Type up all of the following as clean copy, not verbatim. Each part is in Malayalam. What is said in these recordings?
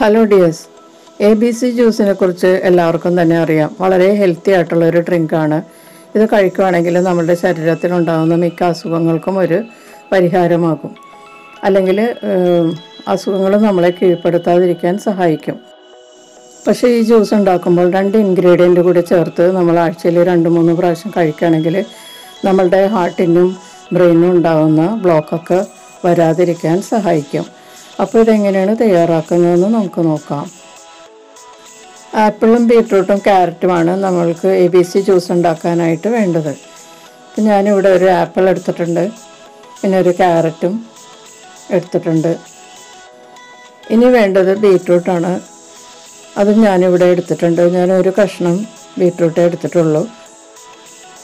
ഹലോ ഡിയേഴ്സ്, ABC ജ്യൂസിനെ കുറിച്ച് എല്ലാവർക്കും തന്നെ അറിയാം. വളരെ ഹെൽത്തി ആയിട്ടുള്ളൊരു ഡ്രിങ്കാണ്. ഇത് കഴിക്കുകയാണെങ്കിൽ നമ്മുടെ ശരീരത്തിലുണ്ടാകുന്ന മിക്ക അസുഖങ്ങൾക്കും ഒരു പരിഹാരമാകും. അല്ലെങ്കിൽ അസുഖങ്ങൾ നമ്മളെ കീഴ്പ്പെടുത്താതിരിക്കാൻ സഹായിക്കും. പക്ഷേ ഈ ജ്യൂസ് ഉണ്ടാക്കുമ്പോൾ 2 ഇൻഗ്രീഡിയൻറ്റ് കൂടി ചേർത്ത് നമ്മൾ ആഴ്ചയിൽ 2-3 പ്രാവശ്യം കഴിക്കുകയാണെങ്കിൽ നമ്മളുടെ ഹാർട്ടിനും ബ്രെയിനും ഉണ്ടാകുന്ന ബ്ലോക്കൊക്കെ വരാതിരിക്കാൻ സഹായിക്കും. അപ്പോൾ ഇതെങ്ങനെയാണ് തയ്യാറാക്കുന്നതെന്ന് നമുക്ക് നോക്കാം. ആപ്പിളും ബീട്രൂട്ടും ക്യാരറ്റുമാണ് നമ്മൾക്ക് ABC ജ്യൂസ് ഉണ്ടാക്കാനായിട്ട് വേണ്ടത്. അപ്പം ഞാനിവിടെ ഒരു ആപ്പിൾ എടുത്തിട്ടുണ്ട്, പിന്നെ ഒരു ക്യാരറ്റും എടുത്തിട്ടുണ്ട്. ഇനി വേണ്ടത് ബീട്രൂട്ടാണ്. അതും ഞാനിവിടെ എടുത്തിട്ടുണ്ട്. ഞാനൊരു കഷ്ണം ബീട്രൂട്ടേ എടുത്തിട്ടുള്ളൂ.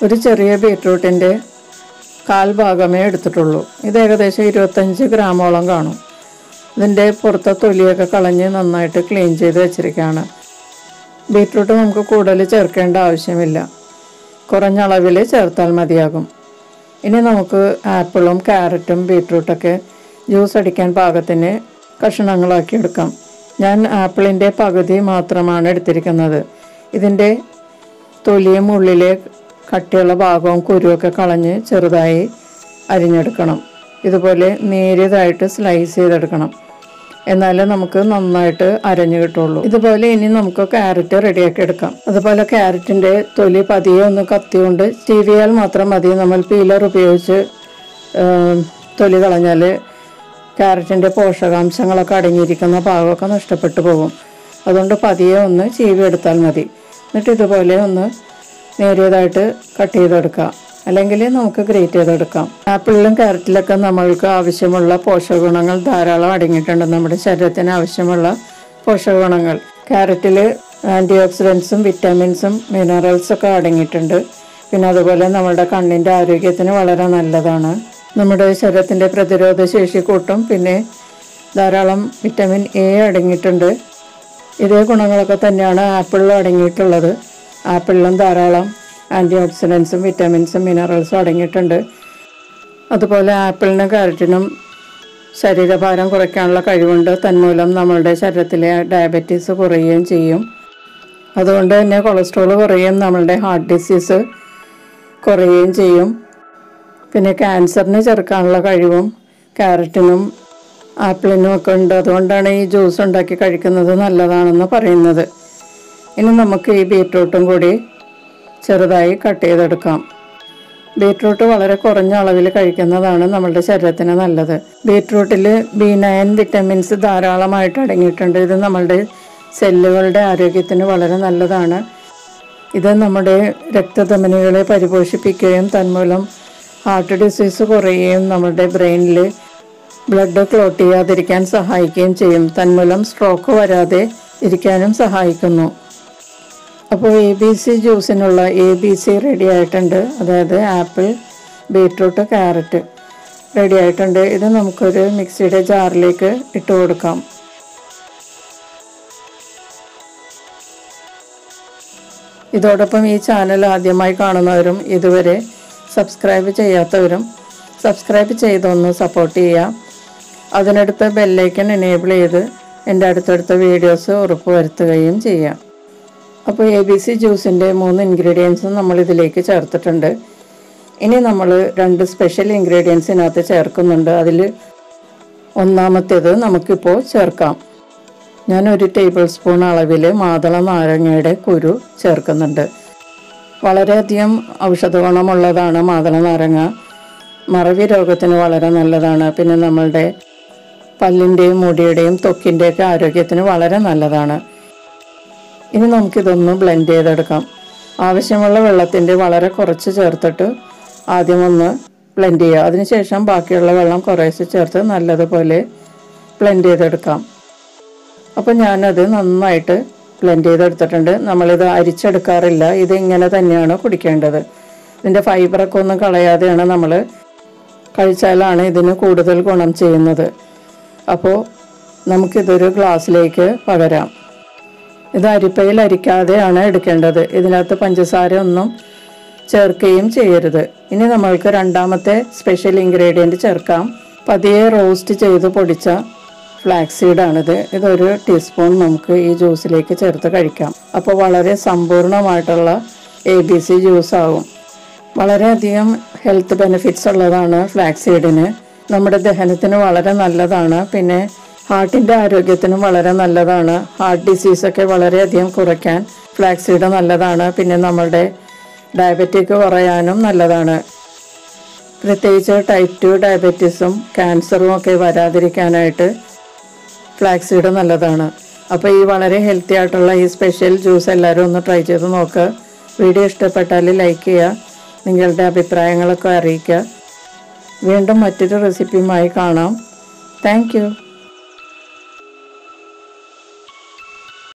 ഒരു ചെറിയ ബീട്രൂട്ടിൻ്റെ 1/4 ഭാഗമേ എടുത്തിട്ടുള്ളൂ. ഇത് ഏകദേശം 25 ഗ്രാമോളം കാണും. ഇതിൻ്റെ പുറത്തെ തൊലിയൊക്കെ കളഞ്ഞ് നന്നായിട്ട് ക്ലീൻ ചെയ്ത് വെച്ചിരിക്കുകയാണ്. ബീട്രൂട്ട് നമുക്ക് കൂടുതൽ ചേർക്കേണ്ട ആവശ്യമില്ല, കുറഞ്ഞ അളവിൽ ചേർത്താൽ മതിയാകും. ഇനി നമുക്ക് ആപ്പിളും ക്യാരറ്റും ബീട്രൂട്ടൊക്കെ ജ്യൂസ് അടിക്കാൻ പാകത്തിന് കഷ്ണങ്ങളാക്കി എടുക്കാം. ഞാൻ ആപ്പിളിൻ്റെ പകുതി മാത്രമാണ് എടുത്തിരിക്കുന്നത്. ഇതിൻ്റെ തൊലിയും ഉള്ളിലെ കട്ടിയുള്ള ഭാഗവും കുരുവൊക്കെ കളഞ്ഞ് ചെറുതായി അരിഞ്ഞെടുക്കണം. ഇതുപോലെ നേരിയതായിട്ട് സ്ലൈസ് ചെയ്തെടുക്കണം, എന്നാലേ നമുക്ക് നന്നായിട്ട് അരഞ്ഞു കിട്ടുള്ളൂ. ഇതുപോലെ ഇനി നമുക്ക് ക്യാരറ്റ് റെഡിയാക്കി എടുക്കാം. അതുപോലെ ക്യാരറ്റിൻ്റെ തൊലി പതിയെ ഒന്ന് കത്തി കൊണ്ട് ചീവിയാൽ മാത്രം മതി. നമ്മൾ പീലർ ഉപയോഗിച്ച് തൊലി കളഞ്ഞാൽ ക്യാരറ്റിൻ്റെ പോഷകാംശങ്ങളൊക്കെ അടങ്ങിയിരിക്കുന്ന ഭാഗമൊക്കെ നഷ്ടപ്പെട്ടു പോകും. അതുകൊണ്ട് പതിയെ ഒന്ന് ചീവി എടുത്താൽ മതി. എന്നിട്ട് ഇതുപോലെ ഒന്ന് നേരിയതായിട്ട് കട്ട് ചെയ്തെടുക്കാം, അല്ലെങ്കിൽ നമുക്ക് ഗ്രേറ്റ് ചെയ്തെടുക്കാം. ആപ്പിളിലും ക്യാരറ്റിലൊക്കെ നമ്മൾക്ക് ആവശ്യമുള്ള പോഷകഗുണങ്ങൾ ധാരാളം അടങ്ങിയിട്ടുണ്ട്. നമ്മുടെ ശരീരത്തിന് ആവശ്യമുള്ള പോഷകഗുണങ്ങൾ ക്യാരറ്റിൽ ആൻറ്റി ഓക്സിഡൻസും വിറ്റാമിൻസും മിനറൽസൊക്കെ അടങ്ങിയിട്ടുണ്ട്. പിന്നെ അതുപോലെ നമ്മുടെ കണ്ണിൻ്റെ ആരോഗ്യത്തിന് വളരെ നല്ലതാണ്. നമ്മുടെ ശരീരത്തിൻ്റെ പ്രതിരോധ ശേഷി കൂട്ടും. പിന്നെ ധാരാളം വിറ്റാമിൻ A അടങ്ങിയിട്ടുണ്ട്. ഇതേ ഗുണങ്ങളൊക്കെ തന്നെയാണ് ആപ്പിളിലും അടങ്ങിയിട്ടുള്ളത്. ആപ്പിളിലും ധാരാളം ആൻറ്റി ഓക്സിഡൻസും വിറ്റാമിൻസും മിനറൽസും അടങ്ങിയിട്ടുണ്ട്. അതുപോലെ ആപ്പിളിനും ക്യാരറ്റിനും ശരീരഭാരം കുറയ്ക്കാനുള്ള കഴിവുണ്ട്. തന്മൂലം നമ്മളുടെ ശരീരത്തിലെ ഡയബറ്റീസ് കുറയുകയും ചെയ്യും. അതുകൊണ്ട് തന്നെ കൊളസ്ട്രോൾ കുറയും, നമ്മളുടെ ഹാർട്ട് ഡിസീസ് കുറയുകയും ചെയ്യും. പിന്നെ ക്യാൻസറിന് ചെറുക്കാനുള്ള കഴിവും ക്യാരറ്റിനും ആപ്പിളിനും ഒക്കെ ഉണ്ട്. അതുകൊണ്ടാണ് ഈ ജ്യൂസ് ഉണ്ടാക്കി കഴിക്കുന്നത് നല്ലതാണെന്ന് പറയുന്നത്. ഇനി നമുക്ക് ഈ ബീട്രൂട്ടും കൂടി ചെറുതായി കട്ട് ചെയ്തെടുക്കാം. ബീട്രൂട്ട് വളരെ കുറഞ്ഞ അളവിൽ കഴിക്കുന്നതാണ് നമ്മളുടെ ശരീരത്തിന് നല്ലത്. ബീട്രൂട്ടിൽ B9 വിറ്റമിൻസ് ധാരാളമായിട്ട് അടങ്ങിയിട്ടുണ്ട്. ഇത് നമ്മളുടെ സെല്ലുകളുടെ ആരോഗ്യത്തിന് വളരെ നല്ലതാണ്. ഇത് നമ്മുടെ രക്തധമനികളെ പരിപോഷിപ്പിക്കുകയും തന്മൂലം ഹാർട്ട് ഡിസീസ് കുറയുകയും നമ്മുടെ ബ്രെയിനിൽ ബ്ലഡ് ക്ലോട്ട് ചെയ്യാതിരിക്കാൻ സഹായിക്കുകയും ചെയ്യും. തന്മൂലം സ്ട്രോക്ക് വരാതെ ഇരിക്കാനും സഹായിക്കുന്നു. അപ്പോൾ ABC ജ്യൂസിനുള്ള ABC റെഡി ആയിട്ടുണ്ട്. അതായത് ആപ്പിൾ, ബീട്രൂട്ട്, ക്യാരറ്റ് റെഡി ആയിട്ടുണ്ട്. ഇത് നമുക്കൊരു മിക്സിയുടെ ജാറിലേക്ക് ഇട്ട് കൊടുക്കാം. ഇതോടൊപ്പം ഈ ചാനൽ ആദ്യമായി കാണുന്നവരും ഇതുവരെ സബ്സ്ക്രൈബ് ചെയ്യാത്തവരും സബ്സ്ക്രൈബ് ചെയ്തൊന്ന് സപ്പോർട്ട് ചെയ്യുക. അതിനടുത്ത് ബെല്ലൈക്കൺ എനേബിൾ ചെയ്ത് എൻ്റെ അടുത്തടുത്ത വീഡിയോസ് ഉറപ്പുവരുത്തുകയും ചെയ്യാം. അപ്പോൾ ABC ജ്യൂസിൻ്റെ 3 ഇൻഗ്രീഡിയൻസും നമ്മൾ ഇതിലേക്ക് ചേർത്തിട്ടുണ്ട്. ഇനി നമ്മൾ 2 സ്പെഷ്യൽ ഇൻഗ്രീഡിയൻസിനകത്ത് ചേർക്കുന്നുണ്ട്. അതിൽ ഒന്നാമത്തേത് നമുക്കിപ്പോൾ ചേർക്കാം. ഞാൻ 1 ടേബിൾ സ്പൂൺ അളവിൽ മാതള നാരങ്ങയുടെ കുരു ചേർക്കുന്നുണ്ട്. വളരെയധികം ഔഷധ ഗുണമുള്ളതാണ് മാതള നാരങ്ങ. മറവി രോഗത്തിന് വളരെ നല്ലതാണ്. പിന്നെ നമ്മളുടെ പല്ലിൻ്റെയും മുടിയുടെയും ത്വക്കിൻ്റെയൊക്കെ ആരോഗ്യത്തിന് വളരെ നല്ലതാണ്. ഇനി നമുക്കിതൊന്ന് ബ്ലെൻഡ് ചെയ്തെടുക്കാം. ആവശ്യമുള്ള വെള്ളത്തിൻ്റെ വളരെ കുറച്ച് ചേർത്തിട്ട് ആദ്യം ഒന്ന് ബ്ലെൻഡ് ചെയ്യുക. അതിനുശേഷം ബാക്കിയുള്ള വെള്ളം കുറേശ്ശെ ചേർത്ത് നല്ലതുപോലെ ബ്ലെൻഡ് ചെയ്തെടുക്കാം. അപ്പോൾ ഞാനത് നന്നായിട്ട് ബ്ലെൻഡ് ചെയ്തെടുത്തിട്ടുണ്ട്. നമ്മളിത് അരിച്ചെടുക്കാറില്ല, ഇത് ഇങ്ങനെ തന്നെയാണ് കുടിക്കേണ്ടത്. ഇതിൻ്റെ ഫൈബറൊക്കെ ഒന്നും കളയാതെയാണ് നമ്മൾ കഴിച്ചാലാണ് ഇതിന് കൂടുതൽ ഗുണം ചെയ്യുന്നത്. അപ്പോൾ നമുക്കിതൊരു ഗ്ലാസ്സിലേക്ക് പകരാം. ഇത് അരിപ്പയിൽ അരിക്കാതെയാണ് എടുക്കേണ്ടത്. ഇതിനകത്ത് പഞ്ചസാര ഒന്നും ചേർക്കുകയും ചെയ്യരുത്. ഇനി നമ്മൾക്ക് രണ്ടാമത്തെ സ്പെഷ്യൽ ഇൻഗ്രീഡിയൻറ്റ് ചേർക്കാം. പതിയെ റോസ്റ്റ് ചെയ്ത് പൊടിച്ച ഫ്ലാക്സീഡാണിത്. ഇതൊരു ടീസ്പൂൺ നമുക്ക് ഈ ജ്യൂസിലേക്ക് ചേർത്ത് കഴിക്കാം. അപ്പോൾ വളരെ സമ്പൂർണ്ണമായിട്ടുള്ള ABC ജ്യൂസ് ആവും. വളരെയധികം ഹെൽത്ത് ബെനിഫിറ്റ്സ് ഉള്ളതാണ് ഫ്ലാക്സീഡിന്. നമ്മുടെ ദഹനത്തിന് വളരെ നല്ലതാണ്. പിന്നെ ഹാർട്ടിൻ്റെ ആരോഗ്യത്തിനും വളരെ നല്ലതാണ്. ഹാർട്ട് ഡിസീസൊക്കെ വളരെയധികം കുറയ്ക്കാൻ ഫ്ലാക്സീഡ് നല്ലതാണ്. പിന്നെ നമ്മളുടെ ഡയബറ്റിക് കുറയാനും നല്ലതാണ്. പ്രത്യേകിച്ച് ടൈപ്പ് 2 ഡയബറ്റീസും ക്യാൻസറും ഒക്കെ വരാതിരിക്കാനായിട്ട് ഫ്ലാക്സീഡ് നല്ലതാണ്. അപ്പോൾ ഈ വളരെ ഹെൽത്തി ആയിട്ടുള്ള ഈ സ്പെഷ്യൽ ജ്യൂസ് എല്ലാവരും ഒന്ന് ട്രൈ ചെയ്ത് നോക്കുക. വീഡിയോ ഇഷ്ടപ്പെട്ടാൽ ലൈക്ക് ചെയ്യുക, നിങ്ങളുടെ അഭിപ്രായങ്ങളൊക്കെ അറിയിക്കുക. വീണ്ടും മറ്റൊരു റെസിപ്പിയുമായി കാണാം. Thank you.